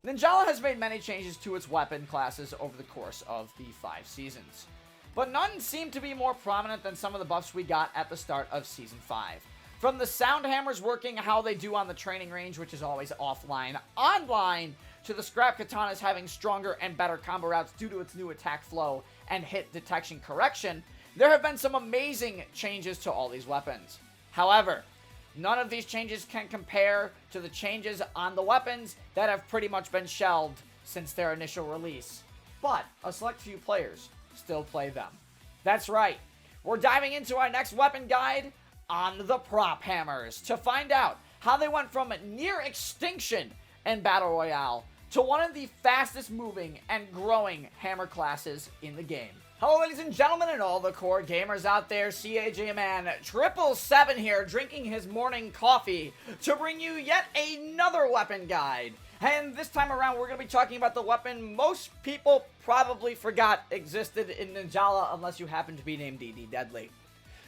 Ninjala has made many changes to its weapon classes over the course of the 5 seasons, but none seem to be more prominent than some of the buffs we got at the start of Season 5. From the sound hammers working how they do on the training range, which is always offline, online, to the scrap katanas having stronger and better combo routes due to its new attack flow and hit detection correction, there have been some amazing changes to all these weapons. However, none of these changes can compare to the changes on the weapons that have pretty much been shelved since their initial release. But a select few players still play them. That's right, we're diving into our next weapon guide on the prop hammers to find out how they went from near extinction in Battle Royale to one of the fastest moving and growing hammer classes in the game. Hello ladies and gentlemen and all the core gamers out there, CAJ Man 777 here, drinking his morning coffee to bring you yet another weapon guide. And this time around we're going to be talking about the weapon most people probably forgot existed in Ninjala unless you happen to be named DD Deadly.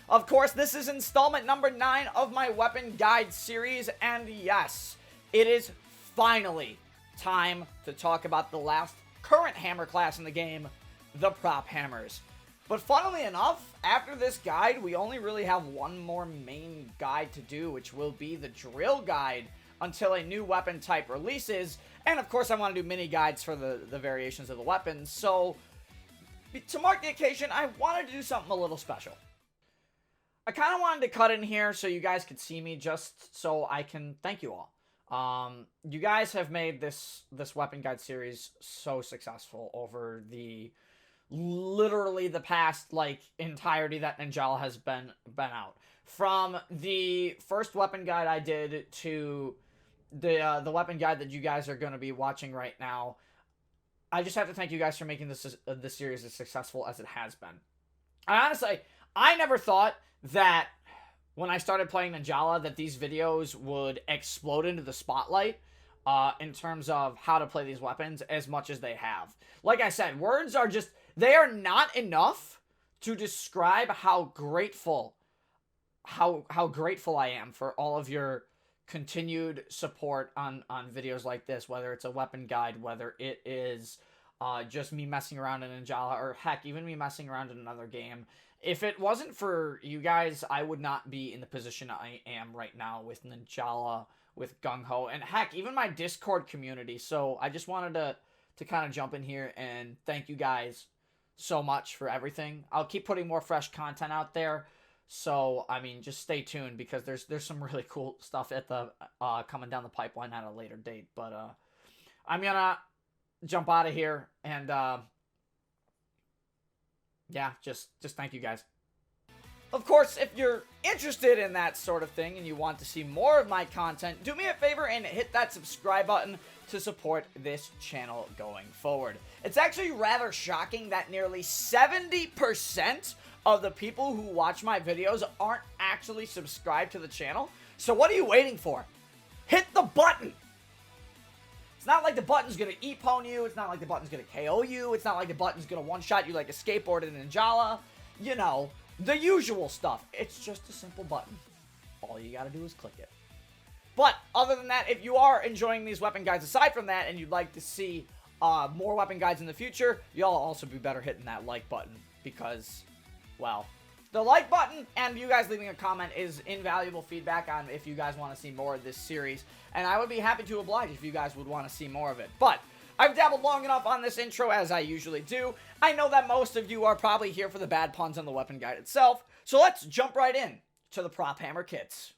Of course, this is installment number 9 of my weapon guide series, and yes, it is finally time to talk about the last current hammer class in the game, the prop hammers. But funnily enough, after this guide, we only really have one more main guide to do, which will be the drill guide until a new weapon type releases. And of course, I want to do mini guides for the variations of the weapons. So, to mark the occasion, I wanted to do something a little special. I kind of wanted to cut in here so you guys could see me, just so I can thank you all. You guys have made this weapon guide series so successful over literally the past, like, entirety that Ninjala has been out. From the first weapon guide I did to the weapon guide that you guys are going to be watching right now, I just have to thank you guys for making this series as successful as it has been. I never thought that when I started playing Ninjala that these videos would explode into the spotlight in terms of how to play these weapons as much as they have. Like I said, words are just, they are not enough to describe how grateful I am for all of your continued support on videos like this, whether it's a weapon guide, whether it is just me messing around in Ninjala, or heck, even me messing around in another game. If it wasn't for you guys, I would not be in the position I am right now with Ninjala, with Gung Ho, and heck, even my Discord community. So I just wanted to kind of jump in here and thank you guys so much for everything. I'll keep putting more fresh content out there. So, I mean, just stay tuned because there's some really cool stuff at the coming down the pipeline at a later date. But I'm gonna jump out of here and yeah, just thank you guys. Of course, if you're interested in that sort of thing and you want to see more of my content, do me a favor and hit that subscribe button to support this channel going forward. It's actually rather shocking that nearly 70% of the people who watch my videos aren't actually subscribed to the channel. So what are you waiting for? Hit the button! It's not like the button's gonna E-pwn you, it's not like the button's gonna KO you, it's not like the button's gonna one-shot you like a skateboard in Ninjala. You know, the usual stuff. It's just a simple button. All you gotta do is click it. But, other than that, if you are enjoying these weapon guides aside from that, and you'd like to see more weapon guides in the future, y'all also be better hitting that like button, because, well, the like button and you guys leaving a comment is invaluable feedback on if you guys want to see more of this series. And I would be happy to oblige if you guys would want to see more of it. But I've dabbled long enough on this intro, as I usually do. I know that most of you are probably here for the bad puns on the weapon guide itself. So let's jump right in to the prop hammer kits.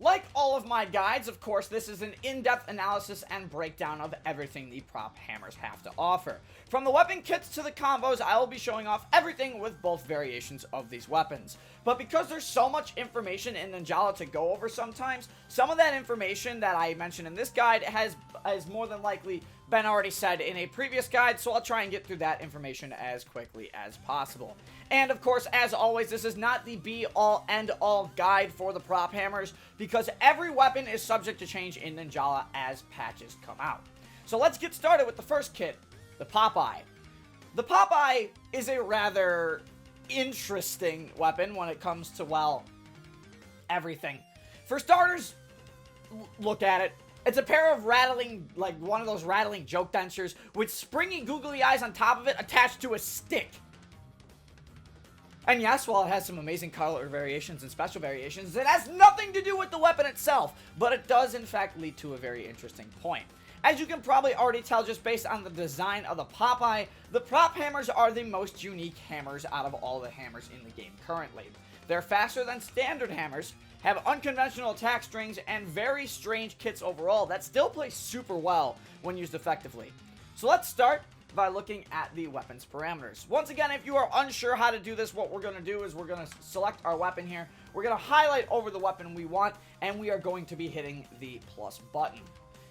Like all of my guides, of course, this is an in-depth analysis and breakdown of everything the prop hammers have to offer. From the weapon kits to the combos, I will be showing off everything with both variations of these weapons. But because there's so much information in Ninjala to go over sometimes, some of that information that I mentioned in this guide has more than likely been already said in a previous guide, so I'll try and get through that information as quickly as possible. And of course, as always, this is not the be-all, end-all guide for the prop hammers, because every weapon is subject to change in Ninjala as patches come out. So let's get started with the first kit, the Popeye. The Popeye is a rather interesting weapon when it comes to, well, everything. For starters, look at it. It's a pair of rattling, like one of those rattling joke dentures with springy googly eyes on top of it attached to a stick. And yes, while it has some amazing color variations and special variations, it has nothing to do with the weapon itself, but it does in fact lead to a very interesting point. As you can probably already tell just based on the design of the Popeye, the prop hammers are the most unique hammers out of all the hammers in the game currently. They're faster than standard hammers, have unconventional attack strings, and very strange kits overall that still play super well when used effectively. So let's start by looking at the weapon's parameters. Once again, if you are unsure how to do this, what we're going to do is we're going to select our weapon here. We're going to highlight over the weapon we want, and we are going to be hitting the plus button.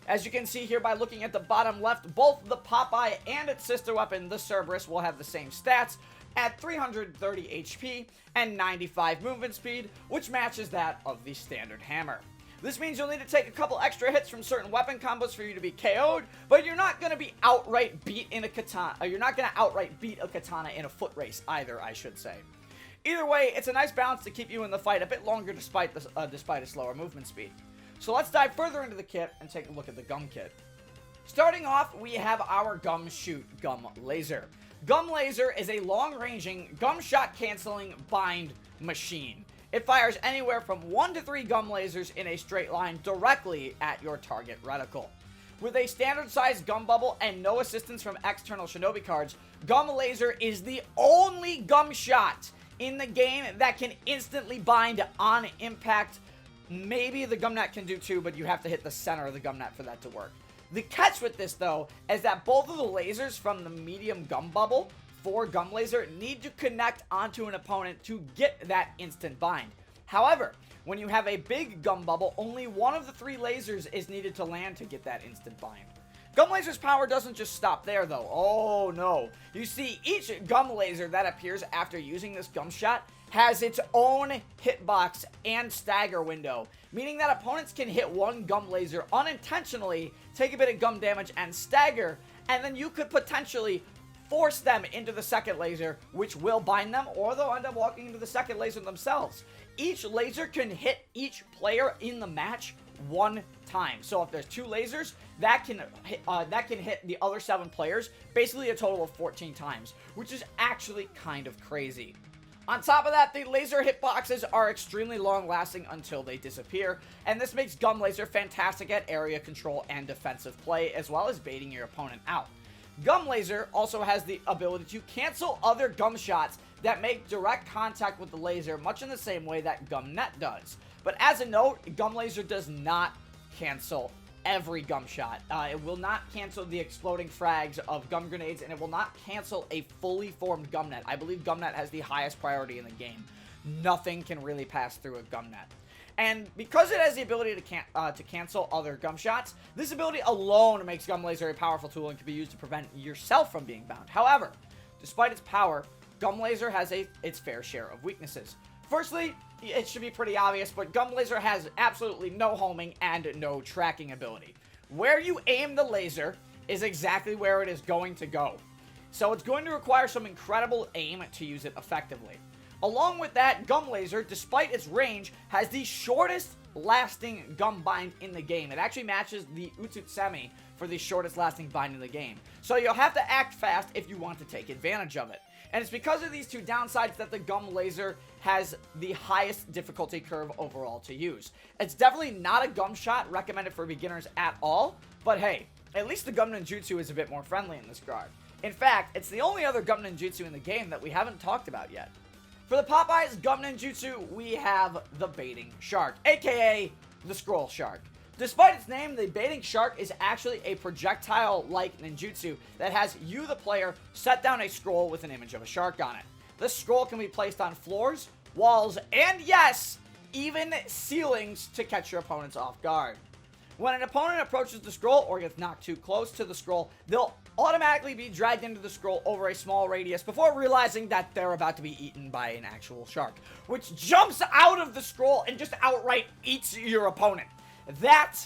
As you can see here by looking at the bottom left, both the Popeye and its sister weapon, the Cerberus, will have the same stats at 330 HP and 95 movement speed, which matches that of the standard hammer. This means you'll need to take a couple extra hits from certain weapon combos for you to be KO'd, but you're not going to be outright beat in a katana. You're not going to outright beat a katana in a foot race either, I should say. Either way, it's a nice balance to keep you in the fight a bit longer despite a slower movement speed. So let's dive further into the kit and take a look at the Gum Kit. Starting off, we have our Gum Shoot Gum Laser. Gum Laser is a long-ranging, gum shot canceling bind machine. It fires anywhere from 1 to 3 gum lasers in a straight line directly at your target reticle. With a standard-sized gum bubble and no assistance from external Shinobi cards, Gum Laser is the only gum shot in the game that can instantly bind on impact. Maybe the gum net can do too, but you have to hit the center of the gum net for that to work. The catch with this, though, is that both of the lasers from the medium gum bubble for Gum Laser need to connect onto an opponent to get that instant bind. However, when you have a big gum bubble, only one of the 3 lasers is needed to land to get that instant bind. Gum Laser's power doesn't just stop there, though. Oh, no. You see, each gum laser that appears after using this gum shot has its own hitbox and stagger window, meaning that opponents can hit one gum laser unintentionally, take a bit of gum damage, and stagger, and then you could potentially force them into the second laser, which will bind them, or they'll end up walking into the second laser themselves. Each laser can hit each player in the match 1 time. So if there's 2 lasers, that can hit the other 7 players, basically a total of 14 times, which is actually kind of crazy. On top of that, the laser hitboxes are extremely long-lasting until they disappear, and this makes Gum Laser fantastic at area control and defensive play, as well as baiting your opponent out. Gum Laser also has the ability to cancel other gum shots that make direct contact with the laser, much in the same way that Gum Net does. But as a note, Gum Laser does not cancel every gum shot. It will not cancel the exploding frags of gum grenades, and it will not cancel a fully formed gum net. I believe gum net has the highest priority in the game. Nothing can really pass through a gum net. And because it has the ability to cancel other gum shots, this ability alone makes Gum Laser a powerful tool and can be used to prevent yourself from being bound. However, despite its power, Gum Laser has its fair share of weaknesses. Firstly, it should be pretty obvious, but Gum Laser has absolutely no homing and no tracking ability. Where you aim the laser is exactly where it is going to go. So it's going to require some incredible aim to use it effectively. Along with that, Gum Laser, despite its range, has the shortest lasting gum bind in the game. It actually matches the Utsutsemi for the shortest lasting bind in the game. So you'll have to act fast if you want to take advantage of it. And it's because of these 2 downsides that the Gum Laser has the highest difficulty curve overall to use. It's definitely not a gum shot recommended for beginners at all, but hey, at least the Gum Ninjutsu is a bit more friendly in this regard. In fact, it's the only other Gum Ninjutsu in the game that we haven't talked about yet. For the Popeye's Gum Ninjutsu, we have the Baiting Shark, aka the Scroll Shark. Despite its name, the Baiting Shark is actually a projectile-like ninjutsu that has you, the player, set down a scroll with an image of a shark on it. This scroll can be placed on floors, walls, and yes, even ceilings to catch your opponents off guard. When an opponent approaches the scroll or gets knocked too close to the scroll, they'll automatically be dragged into the scroll over a small radius before realizing that they're about to be eaten by an actual shark, which jumps out of the scroll and just outright eats your opponent. That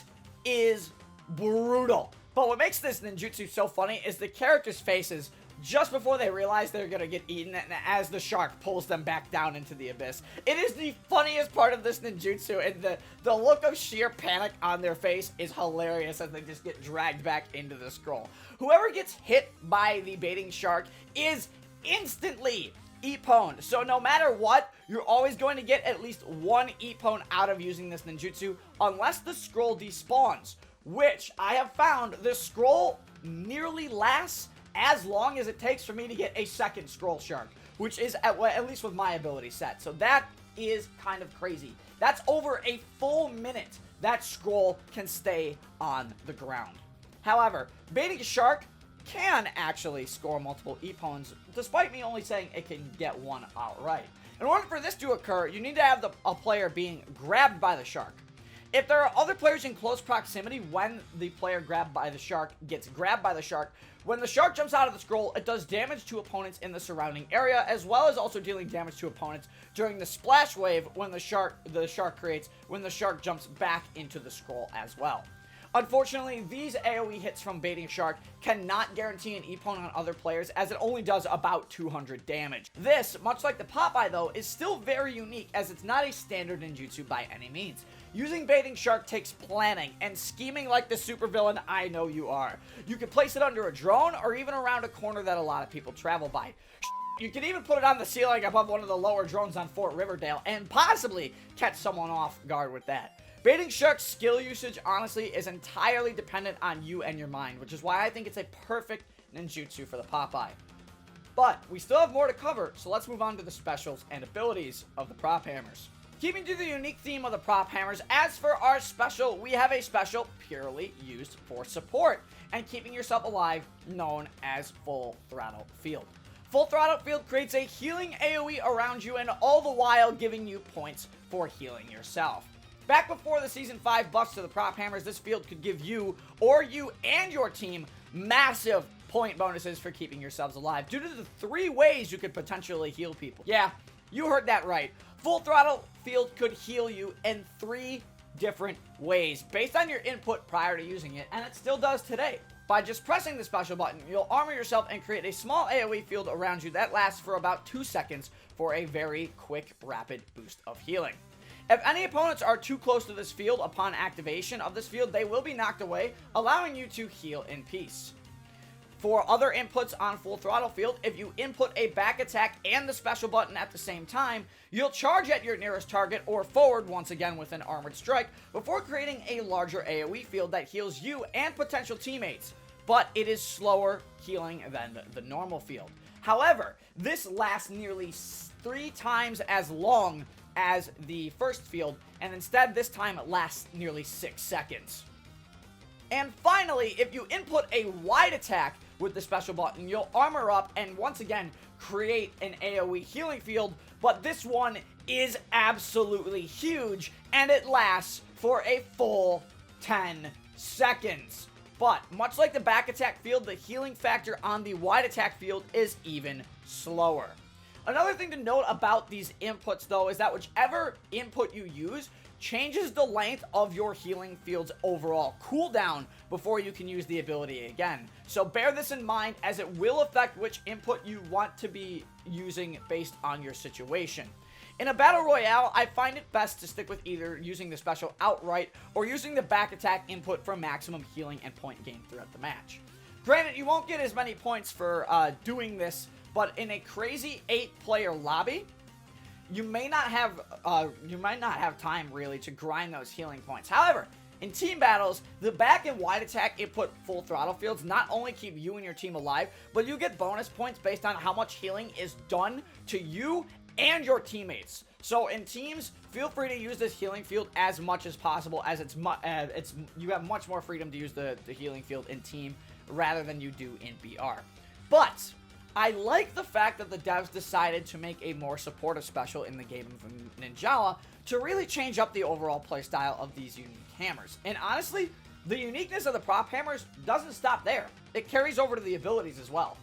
is brutal. But what makes this ninjutsu so funny is the characters' faces just before they realize they're gonna get eaten, and as the shark pulls them back down into the abyss. It is the funniest part of this ninjutsu, and the look of sheer panic on their face is hilarious as they just get dragged back into the scroll. Whoever gets hit by the baiting shark is instantly Ippon. So no matter what, you're always going to get at least one Ippon out of using this ninjutsu, unless the scroll despawns, which I have found the scroll nearly lasts as long as it takes for me to get a second scroll shark, which is at least with my ability set. So that is kind of crazy. That's over a full minute that scroll can stay on the ground. However, baiting a shark can actually score multiple Ippons, despite me only saying it can get one outright. In order for this to occur, you need to have a player being grabbed by the shark. If there are other players in close proximity when the player grabbed by the shark gets grabbed by the shark, when the shark jumps out of the scroll, it does damage to opponents in the surrounding area, as well as also dealing damage to opponents during the splash wave when the shark creates when the shark jumps back into the scroll as well. Unfortunately, these AoE hits from baiting shark cannot guarantee an Ippon on other players, as it only does about 200 damage. This, much like the Popeye though, is still very unique, as it's not a standard ninjutsu by any means. Using baiting shark takes planning and scheming like the supervillain I know you are. You can place it under a drone or even around a corner that a lot of people travel by. You can even put it on the ceiling above one of the lower drones on Fort Riverdale and possibly catch someone off guard with that. Baiting shark's skill usage, honestly, is entirely dependent on you and your mind, which is why I think it's a perfect ninjutsu for the Popeye. But we still have more to cover, so let's move on to the specials and abilities of the prop hammers. Keeping to the unique theme of the prop hammers, as for our special, we have a special purely used for support and keeping yourself alive, known as Full Throttle Field. Full Throttle Field creates a healing AoE around you, and all the while giving you points for healing yourself. Back before the Season 5 buffs to the prop hammers, this field could give you, or you and your team, massive point bonuses for keeping yourselves alive, due to the 3 ways you could potentially heal people. Yeah, you heard that right. Full Throttle Field could heal you in 3 different ways, based on your input prior to using it, and it still does today. By just pressing the special button, you'll armor yourself and create a small AoE field around you that lasts for about 2 seconds for a very quick, rapid boost of healing. If any opponents are too close to this field upon activation of this field, they will be knocked away, allowing you to heal in peace. For other inputs on Full Throttle Field, if you input a back attack and the special button at the same time, you'll charge at your nearest target or forward once again with an armored strike before creating a larger AoE field that heals you and potential teammates, but it is slower healing than the normal field. However, this lasts nearly 3 times as long as the first field, and instead this time it lasts nearly 6 seconds. And finally, if you input a wide attack with the special button, you'll armor up and once again create an AoE healing field, but this one is absolutely huge and it lasts for a full 10 seconds. But much like the back attack field, the healing factor on the wide attack field is even slower. Another thing to note about these inputs though is that whichever input you use changes the length of your healing field's overall cooldown before you can use the ability again. So bear this in mind, as it will affect which input you want to be using based on your situation. In a battle royale, I find it best to stick with either using the special outright or using the back attack input for maximum healing and point gain throughout the match. Granted, you won't get as many points for doing this, but in a crazy 8-player lobby, you might not have time really to grind those healing points. However, in team battles, the back and wide attack input Full Throttle Fields not only keep you and your team alive, but you get bonus points based on how much healing is done to you and your teammates. So in teams, feel free to use this healing field as much as possible, as you have much more freedom to use the healing field in team rather than you do in BR. But I like the fact that the devs decided to make a more supportive special in the game of Ninjala to really change up the overall playstyle of these unique hammers. And honestly, the uniqueness of the prop hammers doesn't stop there. It carries over to the abilities as well.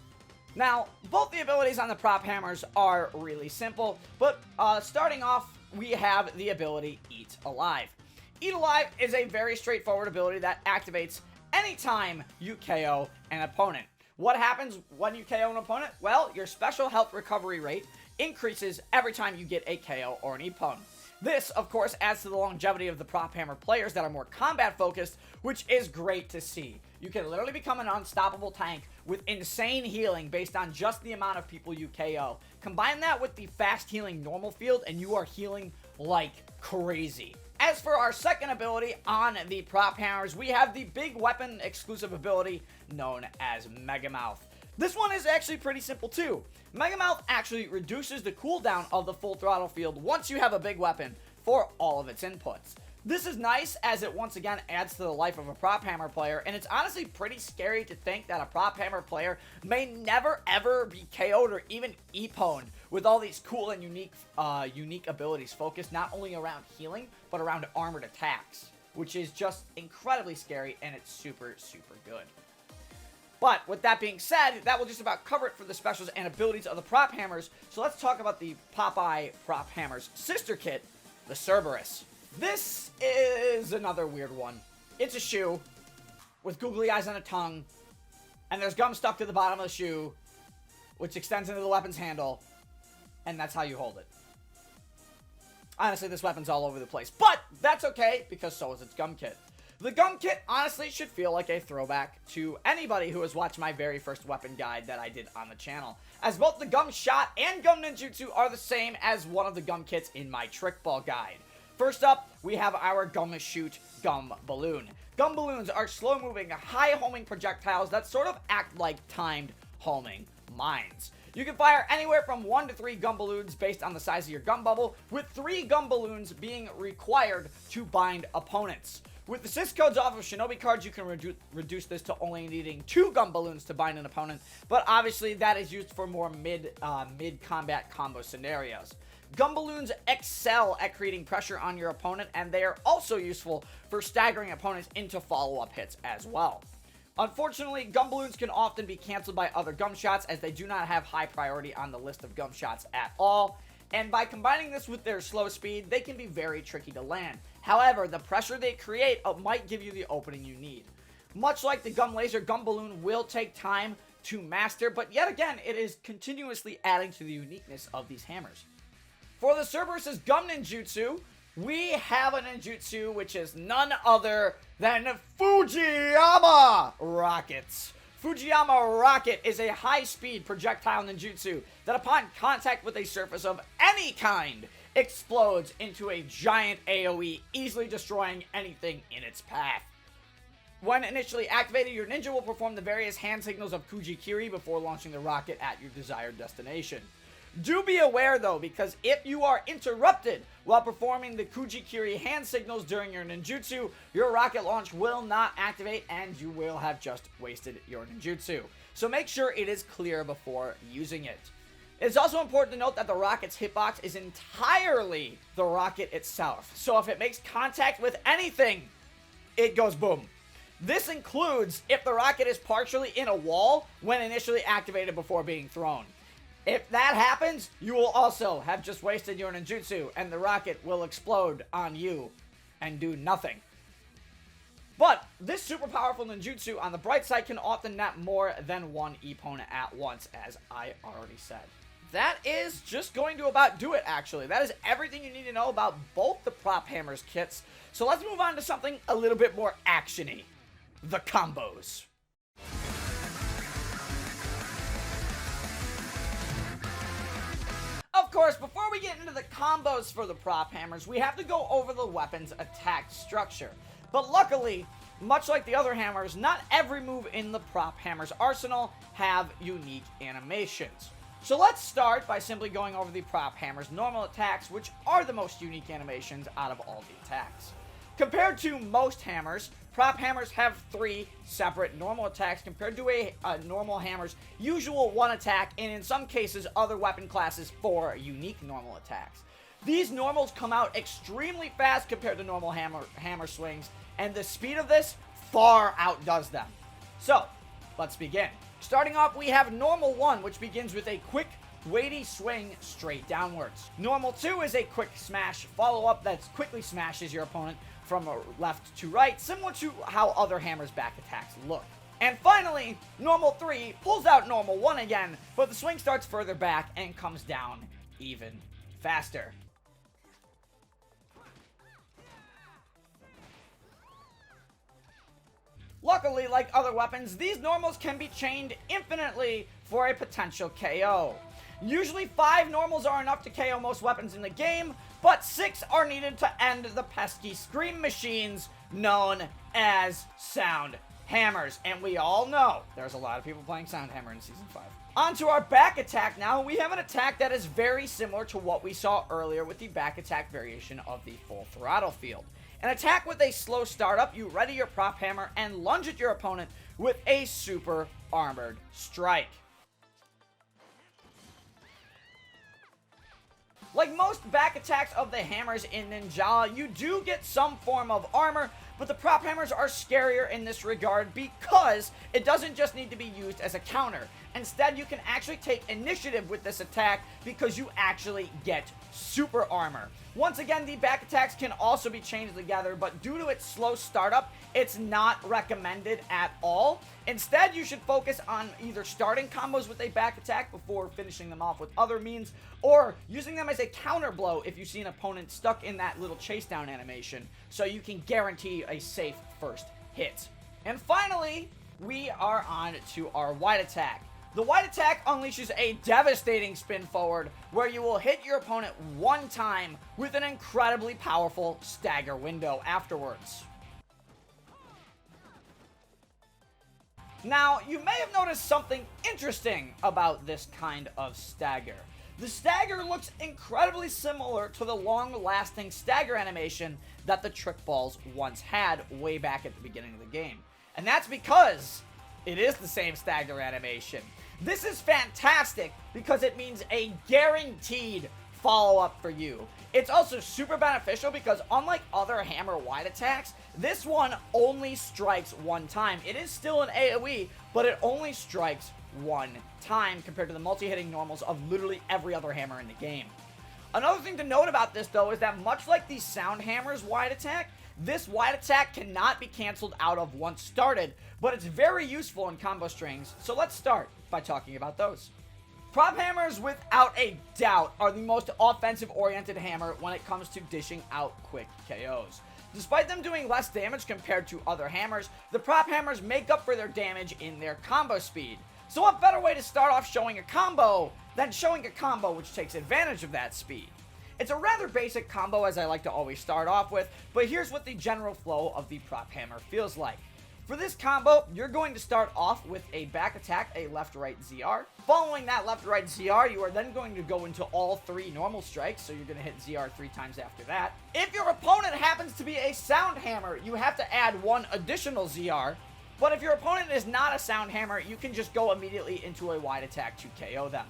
Now, both the abilities on the prop hammers are really simple, but starting off, we have the ability Eat Alive. Eat Alive is a very straightforward ability that activates anytime you KO an opponent. What happens when you KO an opponent? Well, your special health recovery rate increases every time you get a KO or an Epone. This, of course, adds to the longevity of the Prop Hammer players that are more combat focused, which is great to see. You can literally become an unstoppable tank with insane healing based on just the amount of people you KO. Combine that with the fast healing normal field and you are healing like crazy. As for our second ability on the Prop Hammers, we have the big weapon exclusive ability known as Mega Mouth. This one is actually pretty simple too. Mega Mouth actually reduces the cooldown of the full throttle field once you have a big weapon for all of its inputs. This is nice as it once again adds to the life of a Prop Hammer player, and it's honestly pretty scary to think that a Prop Hammer player may never ever be KO'd or even Eponed with all these cool and unique abilities focused not only around healing, but around armored attacks, which is just incredibly scary and it's super, super good. But with that being said, that will just about cover it for the specials and abilities of the Prop Hammers, so let's talk about the Popeye Prop Hammers sister kit, the Cerberus. This is another weird one. It's a shoe with googly eyes and a tongue, and there's gum stuck to the bottom of the shoe, which extends into the weapon's handle, and that's how you hold it. Honestly, this weapon's all over the place, but that's okay, because so is its Gum Kit. The Gum Kit, honestly, should feel like a throwback to anybody who has watched my very first weapon guide that I did on the channel, as both the Gum Shot and Gum Ninjutsu are the same as one of the Gum Kits in my Trick Ball guide. First up, we have our Gum Shoot Gum Balloon. Gum balloons are slow-moving, high-homing projectiles that sort of act like timed homing mines. You can fire anywhere from 1 to 3 gum balloons based on the size of your gum bubble, with 3 gum balloons being required to bind opponents. With the sys codes off of Shinobi cards, you can reduce this to only needing 2 gum balloons to bind an opponent, but obviously that is used for more mid-combat combo scenarios. Gum balloons excel at creating pressure on your opponent, and they are also useful for staggering opponents into follow-up hits as well. Unfortunately, gum balloons can often be canceled by other gum shots, as they do not have high priority on the list of gum shots at all, and by combining this with their slow speed, they can be very tricky to land. However, the pressure they create might give you the opening you need. Much like the Gum Laser, Gum Balloon will take time to master, but yet again, it is continuously adding to the uniqueness of these hammers. For the Cerberus Gum Ninjutsu, we have a ninjutsu which is none other than Fujiyama Rockets. Fujiyama Rocket is a high-speed projectile ninjutsu that upon contact with a surface of any kind explodes into a giant AoE, easily destroying anything in its path. When initially activated, your ninja will perform the various hand signals of Kujikiri before launching the rocket at your desired destination. Do be aware though, because if you are interrupted while performing the Kujikiri hand signals during your ninjutsu, your rocket launch will not activate and you will have just wasted your ninjutsu. So make sure it is clear before using it. It's also important to note that the rocket's hitbox is entirely the rocket itself. So if it makes contact with anything, it goes boom. This includes if the rocket is partially in a wall when initially activated before being thrown. If that happens, you will also have just wasted your ninjutsu, and the rocket will explode on you and do nothing. But this super powerful ninjutsu on the bright side can often net more than one opponent at once, as I already said. That is just going to about do it, actually. That is everything you need to know about both the Prop Hammers kits. So let's move on to something a little bit more action-y. The combos. Of course, before we get into the combos for the Prop Hammers, we have to go over the weapon's attack structure. But luckily, much like the other hammers, not every move in the Prop Hammers arsenal have unique animations. So let's start by simply going over the Prop Hammers normal attacks, which are the most unique animations out of all the attacks. Compared to most hammers, Prop Hammers have 3 separate normal attacks compared to a normal hammer's usual 1 attack, and in some cases other weapon classes 4 unique normal attacks. These normals come out extremely fast compared to normal hammer swings, and the speed of this far outdoes them. So, let's begin. Starting off, we have Normal 1, which begins with a quick, weighty swing straight downwards. Normal 2 is a quick smash follow-up that quickly smashes your opponent from left to right, similar to how other hammers' back attacks look. And finally, normal 3 pulls out normal 1 again, but the swing starts further back and comes down even faster. Luckily, like other weapons, these normals can be chained infinitely for a potential KO. Usually 5 normals are enough to KO most weapons in the game, but 6 are needed to end the pesky scream machines known as sound hammers. And we all know there's a lot of people playing sound hammer in Season 5. On to our back attack now. We have an attack that is very similar to what we saw earlier with the back attack variation of the full throttle field. An attack with a slow startup, you ready your prop hammer and lunge at your opponent with a super armored strike. Like most back attacks of the hammers in Ninjala, you do get some form of armor, but the prop hammers are scarier in this regard because it doesn't just need to be used as a counter. Instead, you can actually take initiative with this attack because you actually get super armor. Once again, the back attacks can also be chained together, but due to its slow startup, it's not recommended at all. Instead, you should focus on either starting combos with a back attack before finishing them off with other means, or using them as a counter blow if you see an opponent stuck in that little chase down animation, so you can guarantee a safe first hit. And finally, we are on to our wide attack. The wide attack unleashes a devastating spin forward where you will hit your opponent one time with an incredibly powerful stagger window afterwards. Now, you may have noticed something interesting about this kind of stagger. The stagger looks incredibly similar to the long-lasting stagger animation that the trick balls once had way back at the beginning of the game. And that's because it is the same stagger animation. This is fantastic because it means a guaranteed follow-up for you. It's also super beneficial because unlike other hammer wide attacks, this one only strikes one time. It is still an AoE, but it only strikes one time compared to the multi-hitting normals of literally every other hammer in the game. Another thing to note about this though is that much like the sound hammer's wide attack, this wide attack cannot be cancelled out of once started, but it's very useful in combo strings, so let's start by talking about those. Prop hammers, without a doubt, are the most offensive-oriented hammer when it comes to dishing out quick KOs. Despite them doing less damage compared to other hammers, the prop hammers make up for their damage in their combo speed. So what better way to start off showing a combo than showing a combo which takes advantage of that speed? It's a rather basic combo, as I like to always start off with, but here's what the general flow of the prop hammer feels like. For this combo, you're going to start off with a back attack, a left-right ZR. Following that left-right ZR, you are then going to go into all 3 normal strikes, so you're going to hit ZR 3 times after that. If your opponent happens to be a sound hammer, you have to add 1 additional ZR. But if your opponent is not a sound hammer, you can just go immediately into a wide attack to KO them.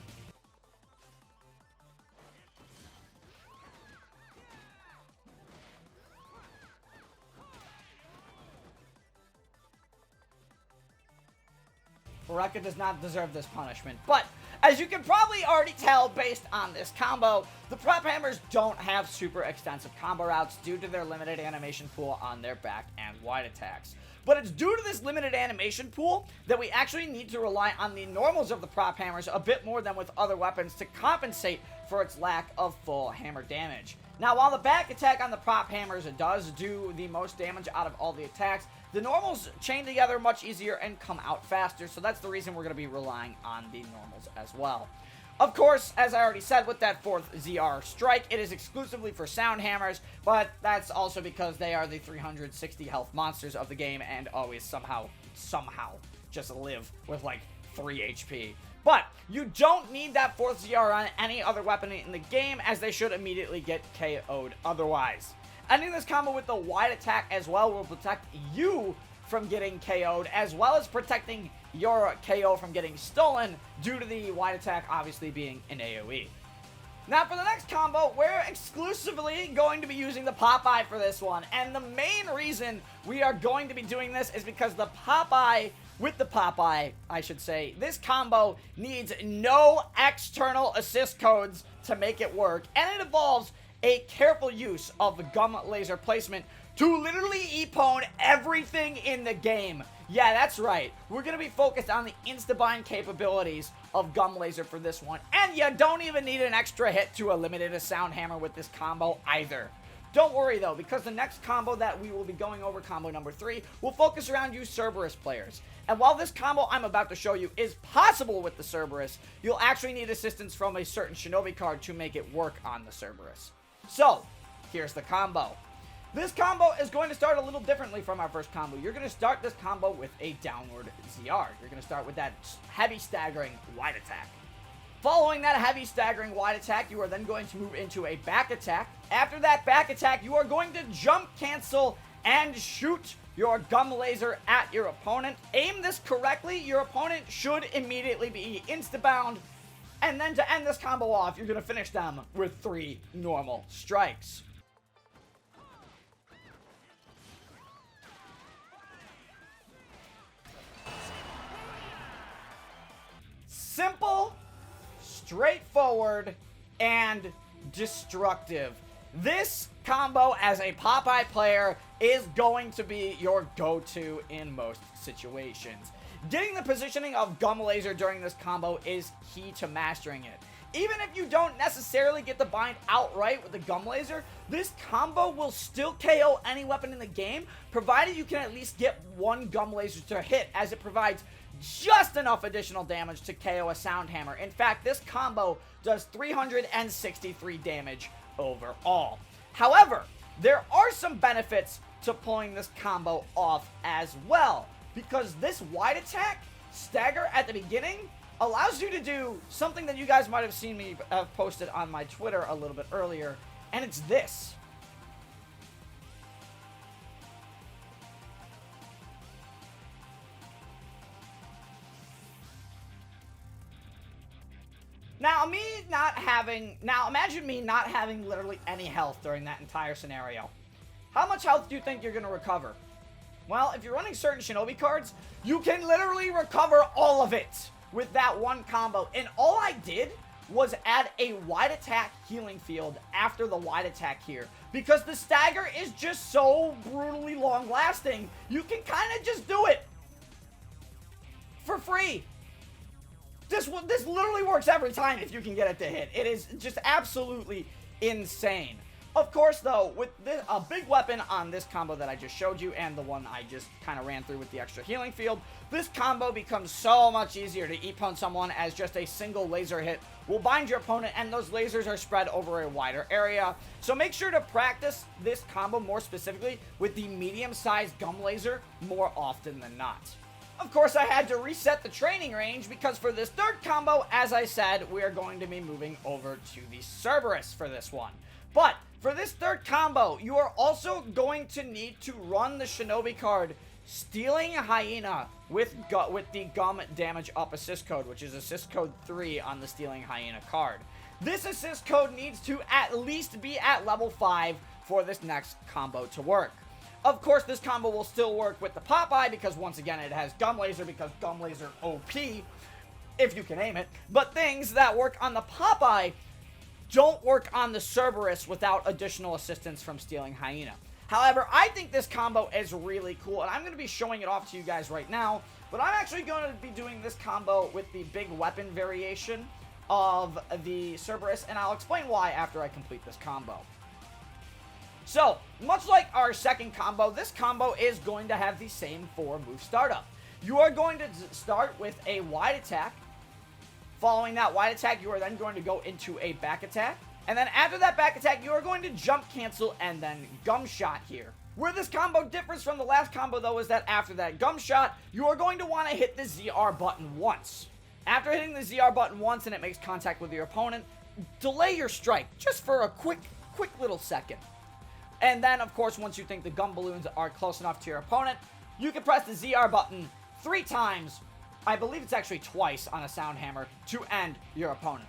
Rekka does not deserve this punishment, but as you can probably already tell based on this combo, the prop hammers don't have super extensive combo routes due to their limited animation pool on their back and wide attacks. But it's due to this limited animation pool that we actually need to rely on the normals of the prop hammers a bit more than with other weapons to compensate for its lack of full hammer damage. Now, while the back attack on the prop hammers does do the most damage out of all the attacks, the normals chain together much easier and come out faster, so that's the reason we're going to be relying on the normals as well. Of course, as I already said with that 4th ZR strike, it is exclusively for sound hammers, but that's also because they are the 360 health monsters of the game and always somehow just live with like 3 HP. But you don't need that 4th ZR on any other weapon in the game, as they should immediately get KO'd otherwise. Ending this combo with the wide attack as well will protect you from getting KO'd, as well as protecting your KO from getting stolen due to the wide attack obviously being an AoE. Now for the next combo, we're exclusively going to be using the Popeye for this one, and the main reason we are going to be doing this is because the Popeye, this combo needs no external assist codes to make it work, and it involves a careful use of the gum laser placement to literally e-pwn everything in the game. Yeah, that's right. We're going to be focused on the insta-bind capabilities of Gum Laser for this one. And you don't even need an extra hit to eliminate a Sound Hammer with this combo either. Don't worry though, because the next combo that we will be going over, combo number 3, will focus around you Cerberus players. And while this combo I'm about to show you is possible with the Cerberus, you'll actually need assistance from a certain Shinobi card to make it work on the Cerberus. So, here's the combo. This combo is going to start a little differently from our first combo. You're going to start this combo with a downward ZR. You're going to start with that heavy staggering wide attack. Following that heavy staggering wide attack, you are then going to move into a back attack. After that back attack, you are going to jump cancel and shoot your Gum Laser at your opponent. Aim this correctly, your opponent should immediately be insta-bound. And then to end this combo off, you're going to finish them with 3 normal strikes. Simple, straightforward, and destructive. This combo as a Popeye player is going to be your go-to in most situations. Getting the positioning of Gum Laser during this combo is key to mastering it. Even if you don't necessarily get the bind outright with the Gum Laser, this combo will still KO any weapon in the game, provided you can at least get one Gum Laser to hit, as it provides just enough additional damage to KO a Sound Hammer. In fact, this combo does 363 damage overall. However, there are some benefits to pulling this combo off as well, because this wide attack stagger at the beginning allows you to do something that you guys might have seen me posted on my Twitter a little bit earlier, and it's this. Now, imagine me not having literally any health during that entire scenario. How much health do you think you're going to recover? Well, if you're running certain Shinobi cards, you can literally recover all of it with that one combo. And all I did was add a wide attack healing field after the wide attack here. Because the stagger is just so brutally long lasting, you can kind of just do it for free. This literally works every time if you can get it to hit. It is just absolutely insane. Of course, though, with a big weapon on this combo that I just showed you and the one I just kind of ran through with the extra healing field, this combo becomes so much easier to e-pwn someone, as just a single laser hit will bind your opponent, and those lasers are spread over a wider area. So make sure to practice this combo more specifically with the medium-sized Gum Laser more often than not. Of course, I had to reset the training range because for this third combo, as I said, we are going to be moving over to the Cerberus for this one. But for this third combo, you are also going to need to run the Shinobi card Stealing Hyena with the Gum Damage Up assist code, which is assist code 3 on the Stealing Hyena card. This assist code needs to at least be at level 5 for this next combo to work. Of course, this combo will still work with the Popeye because, once again, it has Gum Laser because Gum Laser OP, if you can aim it. But things that work on the Popeye don't work on the Cerberus without additional assistance from Stealing Hyena. However, I think this combo is really cool, and I'm going to be showing it off to you guys right now. But I'm actually going to be doing this combo with the big weapon variation of the Cerberus, and I'll explain why after I complete this combo. So, much like our second combo, this combo is going to have the same 4-move startup. You are going to start with a wide attack. Following that wide attack, you are then going to go into a back attack. And then after that back attack, you are going to jump cancel and then gum shot here. Where this combo differs from the last combo, though, is that after that gum shot, you are going to want to hit the ZR button once. After hitting the ZR button once and it makes contact with your opponent, delay your strike just for a quick little second. And then, of course, once you think the gum balloons are close enough to your opponent, you can press the ZR button 3 times, I believe it's actually twice on a Sound Hammer, to end your opponent.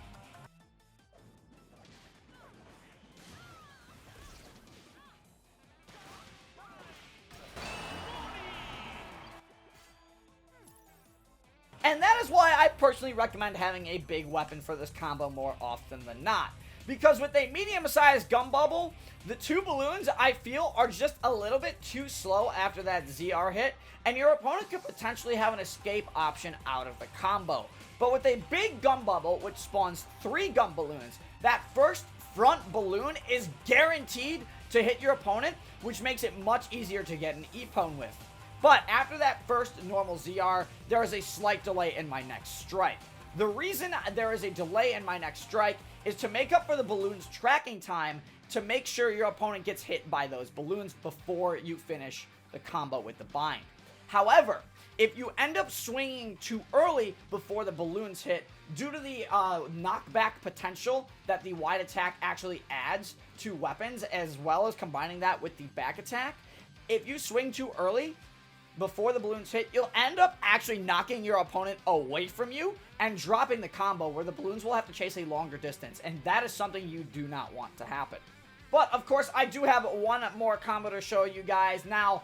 And that is why I personally recommend having a big weapon for this combo more often than not. because with a medium-sized gum bubble, the 2 balloons, I feel, are just a little bit too slow after that ZR hit, and your opponent could potentially have an escape option out of the combo. But with a big gum bubble, which spawns 3 gum balloons, that first front balloon is guaranteed to hit your opponent, which makes it much easier to get an E-pwn with. But after that first normal ZR, there is a slight delay in my next strike. The reason there is a delay in my next strike is to make up for the balloon's tracking time, to make sure your opponent gets hit by those balloons before you finish the combo with the bind. However, if you end up swinging too early before the balloons hit, due to the knockback potential that the wide attack actually adds to weapons, as well as combining that with the back attack, if you swing too early before the balloons hit, you'll end up actually knocking your opponent away from you and dropping the combo, where the balloons will have to chase a longer distance, and that is something you do not want to happen. But, of course, I do have one more combo to show you guys. Now,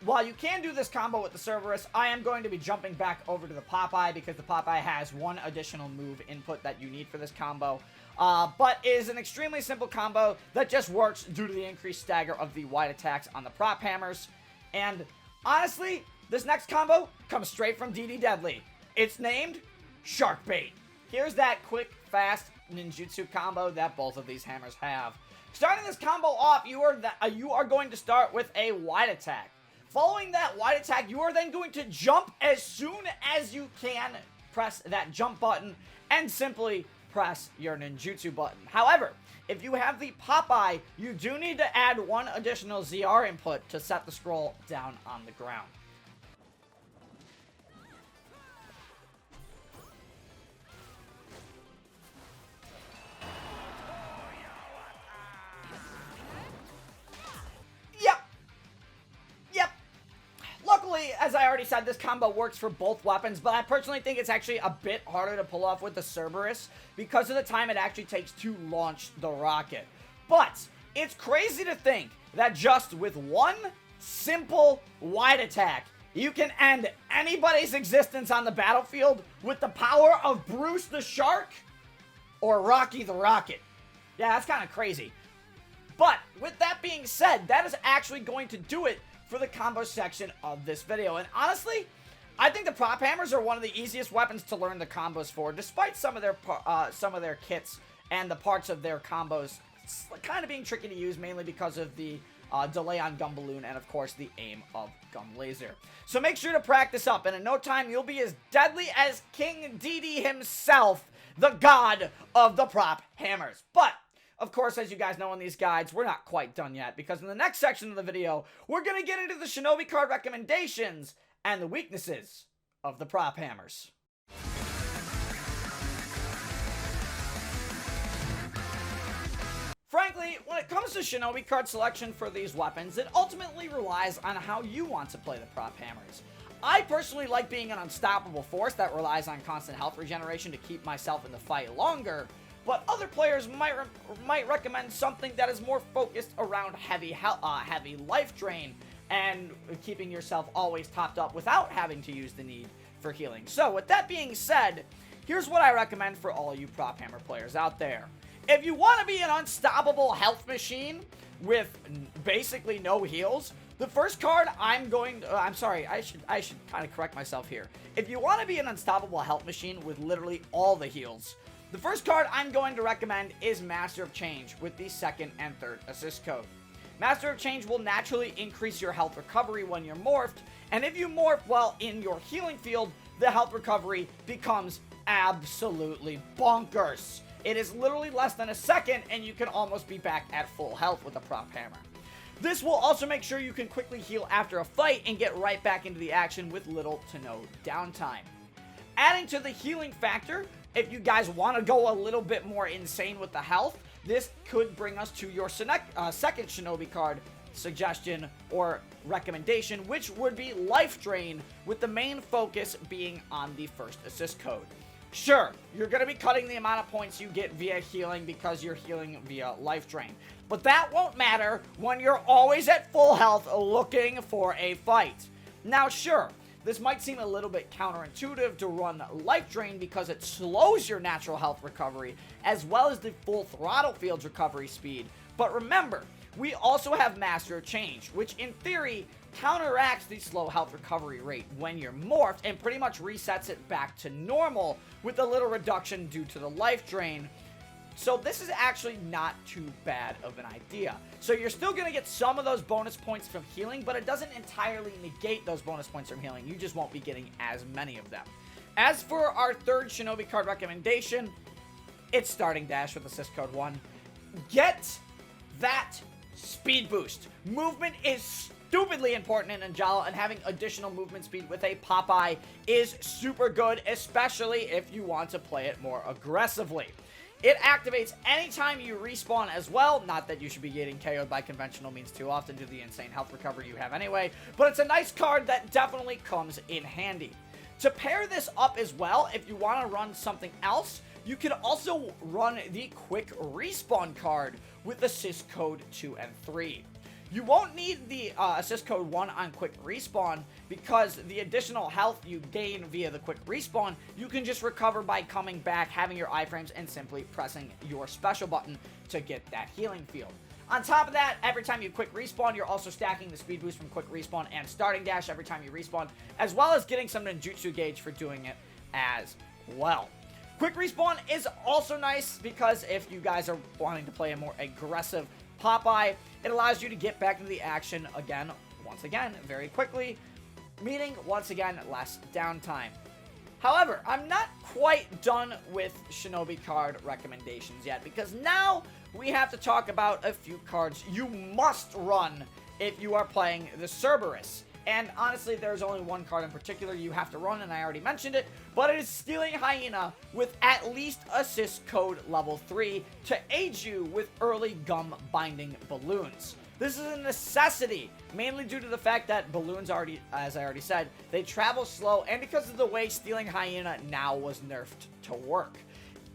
while you can do this combo with the Cerberus, I am going to be jumping back over to the Popeye, because the Popeye has one additional move input that you need for this combo. But it is an extremely simple combo that just works due to the increased stagger of the wide attacks on the prop hammers. And honestly, this next combo comes straight from DD Deadly. It's named Shark Bait. Here's that quick, fast ninjutsu combo that both of these hammers have. Starting this combo off, you are going to start with a wide attack. Following that wide attack, you are then going to jump as soon as you can. Press that jump button and simply press your ninjutsu button. However, if you have the Popeye, you do need to add one additional ZR input to set the scroll down on the ground. Luckily, as I already said, this combo works for both weapons, but I personally think it's actually a bit harder to pull off with the Cerberus because of the time it actually takes to launch the rocket. But it's crazy to think that just with one simple wide attack, you can end anybody's existence on the battlefield with the power of Bruce the Shark or Rocky the Rocket. Yeah, that's kind of crazy. But with that being said, that is actually going to do it for the combo section of this video. And honestly, I think the prop hammers are one of the easiest weapons to learn the combos for, despite some of their kits and the parts of their combos kind of being tricky to use, mainly because of the delay on Gum Balloon and, of course, the aim of Gum Laser. So make sure to practice up, and in no time, you'll be as deadly as King DD himself, the god of the prop hammers. But of course, as you guys know in these guides, we're not quite done yet, because in the next section of the video, we're going to get into the Shinobi card recommendations and the weaknesses of the prop hammers. Frankly, when it comes to Shinobi card selection for these weapons, it ultimately relies on how you want to play the prop hammers. I personally like being an unstoppable force that relies on constant health regeneration to keep myself in the fight longer, but other players might recommend something that is more focused around heavy life drain and keeping yourself always topped up without having to use the need for healing. So with that being said, here's what I recommend for all you prop hammer players out there. If you want to be an unstoppable health machine with basically no heals, the first card I should kind of correct myself here. If you want to be an unstoppable health machine with literally all the heals, the first card I'm going to recommend is Master of Change with the second and third assist code. Master of Change will naturally increase your health recovery when you're morphed, and if you morph while in your healing field, the health recovery becomes absolutely bonkers. It is literally less than a second, and you can almost be back at full health with a prop hammer. This will also make sure you can quickly heal after a fight and get right back into the action with little to no downtime. Adding to the healing factor, if you guys want to go a little bit more insane with the health, this could bring us to your second Shinobi card suggestion or recommendation, which would be Life Drain, with the main focus being on the first assist code. Sure, you're going to be cutting the amount of points you get via healing because you're healing via Life Drain, but that won't matter when you're always at full health looking for a fight. Now sure, this might seem a little bit counterintuitive to run Life Drain because it slows your natural health recovery as well as the full throttle field's recovery speed. But remember, we also have Master of Change, which in theory counteracts the slow health recovery rate when you're morphed and pretty much resets it back to normal with a little reduction due to the Life Drain. So this is actually not too bad of an idea. So you're still going to get some of those bonus points from healing, but it doesn't entirely negate those bonus points from healing. You just won't be getting as many of them. As for our third Shinobi card recommendation, it's Starting Dash with Assist Code 1. Get that speed boost. Movement is stupidly important in Ninjala, and having additional movement speed with a Popeye is super good, especially if you want to play it more aggressively. It activates anytime you respawn as well. Not that you should be getting KO'd by conventional means too often due to the insane health recovery you have anyway, but it's a nice card that definitely comes in handy. To pair this up as well, if you want to run something else, you can also run the Quick Respawn card with Assist Code 2 and 3. You won't need the Assist Code 1 on Quick Respawn because the additional health you gain via the Quick Respawn, you can just recover by coming back, having your iframes, and simply pressing your special button to get that healing field. On top of that, every time you Quick Respawn, you're also stacking the speed boost from Quick Respawn and Starting Dash every time you respawn, as well as getting some Ninjutsu gauge for doing it as well. Quick Respawn is also nice because if you guys are wanting to play a more aggressive Popeye, it allows you to get back into the action again, once again, very quickly, meaning, once again, less downtime. However, I'm not quite done with Shinobi card recommendations yet, because now we have to talk about a few cards you must run if you are playing the Cerberus. And honestly, there's only one card in particular you have to run, and I already mentioned it, but it is Stealing Hyena with at least Assist Code level 3 to aid you with early gum binding balloons. This is a necessity, mainly due to the fact that balloons as I already said, they travel slow, and because of the way Stealing Hyena now was nerfed to work.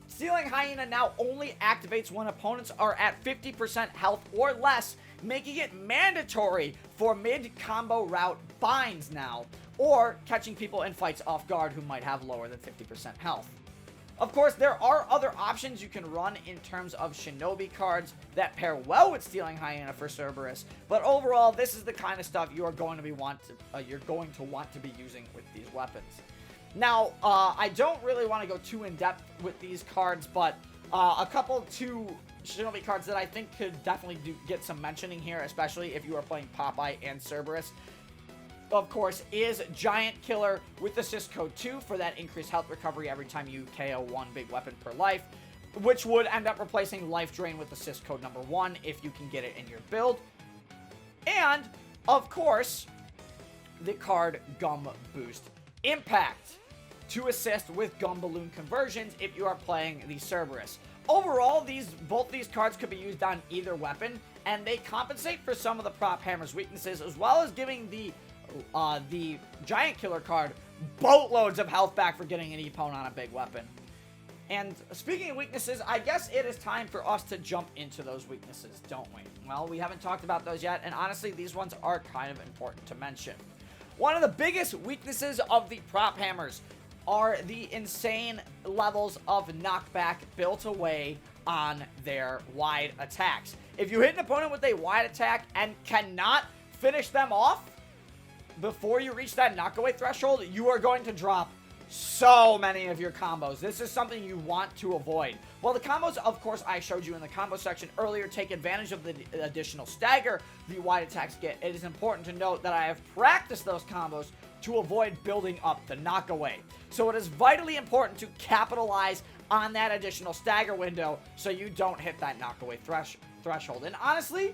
Stealing Hyena now only activates when opponents are at 50% health or less, making it mandatory for mid-combo route binds now, or catching people in fights off guard who might have lower than 50% health. Of course, there are other options you can run in terms of Shinobi cards that pair well with Stealing Hyena for Cerberus, but overall, this is the kind of stuff you are going to want to be using with these weapons. Now, I don't really want to go too in-depth with these cards, but a couple two Shinobi cards that I think could definitely get some mentioning here, especially if you are playing Popeye and Cerberus, of course, is Giant Killer with Assist Code 2 for that increased health recovery every time you KO one big weapon per life, which would end up replacing Life Drain with Assist Code number 1 if you can get it in your build. And, of course, the card Gum Boost Impact to assist with Gum Balloon conversions if you are playing the Cerberus. Overall, both these cards could be used on either weapon, and they compensate for some of the Prop Hammer's weaknesses, as well as giving the Giant Killer card boatloads of health back for getting an E-Pwn on a big weapon. And speaking of weaknesses, I guess it is time for us to jump into those weaknesses, don't we? Well, we haven't talked about those yet, and honestly, these ones are kind of important to mention. One of the biggest weaknesses of the Prop Hammers are the insane levels of knockback built away on their wide attacks. If you hit an opponent with a wide attack and cannot finish them off before you reach that knockaway threshold, you are going to drop so many of your combos. This is something you want to avoid. Well, the combos, of course, I showed you in the combo section earlier take advantage of the additional stagger the wide attacks get. It is important to note that I have practiced those combos to avoid building up the knockaway. So it is vitally important to capitalize on that additional stagger window so you don't hit that knockaway threshold. And honestly,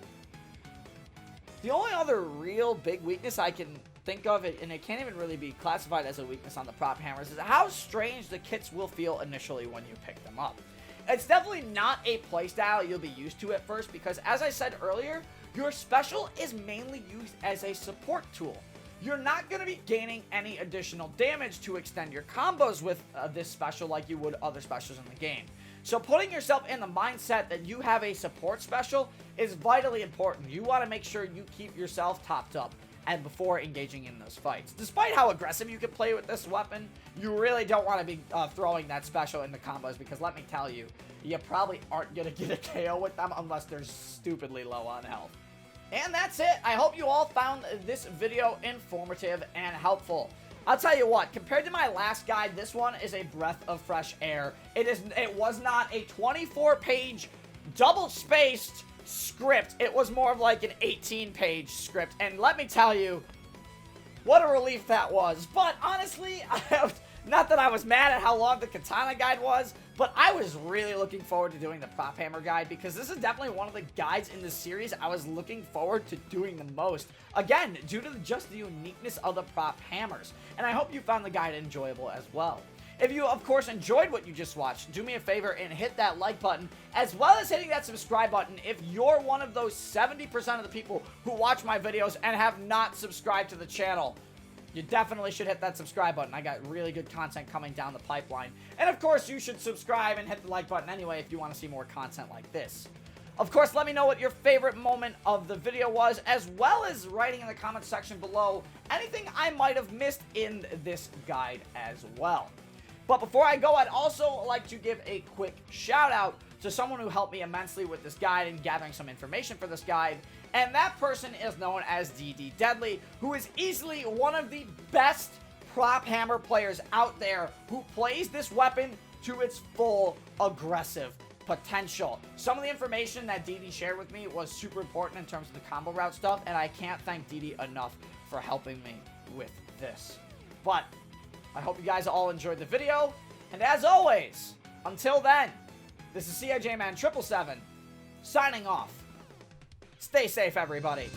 the only other real big weakness I can think of, and it can't even really be classified as a weakness on the Prop Hammers, is how strange the kits will feel initially when you pick them up. It's definitely not a playstyle you'll be used to at first because, as I said earlier, your special is mainly used as a support tool. You're not going to be gaining any additional damage to extend your combos with this special like you would other specials in the game. So putting yourself in the mindset that you have a support special is vitally important. You want to make sure you keep yourself topped up. and before engaging in those fights. Despite how aggressive you can play with this weapon, you really don't want to be throwing that special into combos, because let me tell you, you probably aren't going to get a KO with them unless they're stupidly low on health. And that's it. I hope you all found this video informative and helpful. I'll tell you what, compared to my last guide, this one is a breath of fresh air. It was not a 24-page, double-spaced script. It was more of like an 18-page script. And let me tell you, what a relief that was. But honestly, not that I was mad at how long the katana guide was, but I was really looking forward to doing the prop hammer guide, because this is definitely one of the guides in the series I was looking forward to doing the most. Again, due to just the uniqueness of the prop hammers. And I hope you found the guide enjoyable as well. If you, of course, enjoyed what you just watched, do me a favor and hit that like button, as well as hitting that subscribe button if you're one of those 70% of the people who watch my videos and have not subscribed to the channel. You definitely should hit that subscribe button. I got really good content coming down the pipeline. And of course, you should subscribe and hit the like button anyway if you want to see more content like this. Of course, let me know what your favorite moment of the video was, as well as writing in the comment section below anything I might have missed in this guide as well. But before I go, I'd also like to give a quick shout out to someone who helped me immensely with this guide and gathering some information for this guide. And that person is known as DD Deadly, who is easily one of the best prop hammer players out there, who plays this weapon to its full aggressive potential. Some of the information that DD shared with me was super important in terms of the combo route stuff, and I can't thank DD enough for helping me with this. But I hope you guys all enjoyed the video, and as always, until then, this is CIJ Man 777 signing off. Stay safe, everybody.